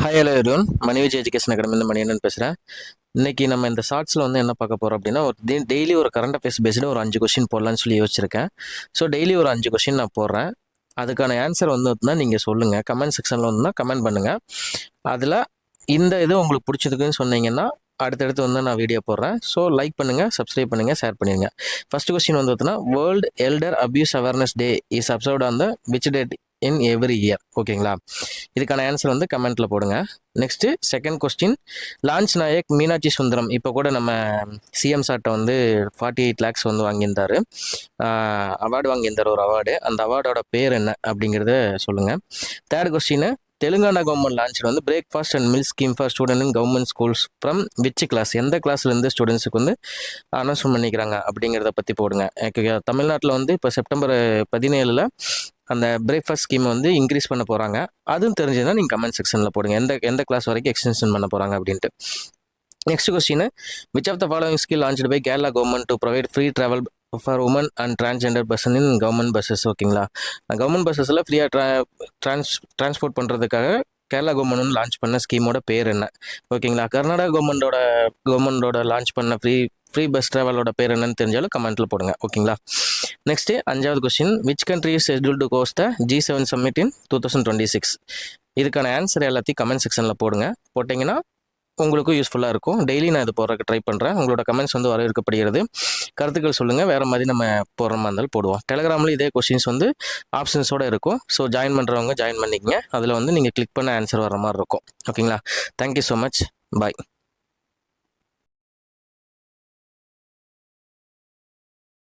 Hi hello everyone மணிவிஜ் education அகாடமிலேருந்து Maniyannan பேசுகிறேன். இன்றைக்கி நம்ம இந்த ஷார்ட்ஸில் வந்து என்ன பார்க்க போகிறோம் அப்படின்னா, ஒரு டெய்லி ஒரு கரண்ட் அஃபேர்ஸ் பேஸ்டு ஒரு 5 கொஷின் போடலான்னு சொல்லி யோசிச்சிருக்கேன். ஸோ டெய்லி ஒரு 5 கொஷின் நான் போடுறேன். அதுக்கான ஆன்சர் வந்துன்னா நீங்கள் சொல்லுங்கள். கமெண்ட் செக்ஷனில் வந்துன்னா கமெண்ட் பண்ணுங்கள். அதில் இந்த இது உங்களுக்கு பிடிச்சதுக்குன்னு சொன்னீங்கன்னா அடுத்தடுத்து வந்து நான் வீடியோ போடுறேன். ஸோ லைக் பண்ணுங்கள், சப்ஸ்கிரைப் பண்ணுங்கள், ஷேர் பண்ணிடுங்க. ஃபஸ்ட்டு கொஸ்டின் வந்து பார்த்தீங்கன்னா, world elder abuse awareness day is observed on the which date in every year. ஓகேங்களா, இதுக்கான ஆன்சர் வந்து கமெண்ட்டில் போடுங்க. Next second question, lance Naik Meenakshi Sundaram இப்போ கூட நம்ம சிஎம் சார்ட்ட வந்து 48 lakhs வந்து வாங்கியிருந்தார், அவார்டு வாங்கியிருந்தார், ஒரு அவார்டு. அந்த அவார்டோட பேர் என்ன அப்படிங்கிறத சொல்லுங்கள். Third question, Telangana government launch வந்து breakfast and meal scheme for student in government schools from which class, எந்த கிளாஸ்லேருந்து ஸ்டூடெண்ட்ஸுக்கு வந்து அனௌன்ஸ்மெண்ட் பண்ணிக்கிறாங்க அப்படிங்கிறத பற்றி போடுங்க. தமிழ்நாட்டில் வந்து இப்போ செப்டம்பர் 17 அந்த பிரேக்ஃபாஸ்ட் ஸ்கீம் வந்து இன்க்ரீஸ் பண்ண போகிறாங்க. அதுவும் தெரிஞ்சதுன்னா நீங்கள் கமெண்ட் செக்ஷனில் போடுங்க, எந்த கிளாஸ் வரைக்கும் எக்ஸ்டென்ஷன் பண்ண போகிறாங்க அப்படின்ட்டு. Next question, which of the following scheme launched by Kerala government to provide free travel for women and transgender person in government buses. ஓகேங்களா, கவர்மெண்ட் பஸ்ஸஸில் ஃப்ரீயாக டிரான்ஸ்போர்ட் பண்ணுறதுக்காக கேரளா கவர்மெண்ட் வந்து லான்ச் பண்ண ஸ்கீமோட பேர் என்ன? ஓகேங்களா, கர்நாடகா கவர்மெண்டோட லான்ச் பண்ண ஃப்ரீ பஸ் ட்ராவலோட பேர் என்னன்னு தெரிஞ்சாலும் கமெண்ட்டில் போடுங்க. ஓகேங்களா. நெக்ஸ்ட்டு 5வது question, which country is scheduled to host the G7 summit in 2026. இதுக்கான ஆன்சர் எல்லாத்தையும் கமெண்ட் செக்ஷனில் போட்டிங்கன்னா உங்களுக்கும் யூஸ்ஃபுல்லாக இருக்கும். டெய்லி நான் இது போடுறதுக்கு ட்ரை பண்ணுறேன். உங்களோட கமெண்ட்ஸ் வந்து வரவேற்கப்படுகிறது. கருத்துக்கள் சொல்லுங்கள், வேறு மாதிரி நம்ம போடுற மாதிரி இருந்தாலும் போடுவோம். டெலிகிராமில் இதே கொஸ்டின்ஸ் வந்து ஆப்ஷன்ஸோடு இருக்கும். ஸோ ஜாயின் பண்ணுறவங்க ஜாயின் பண்ணிக்கங்க. அதில் வந்து நீங்கள் கிளிக் பண்ண ஆன்சர் வர மாதிரி இருக்கும். ஓகேங்களா. Thank you so much. பாய்.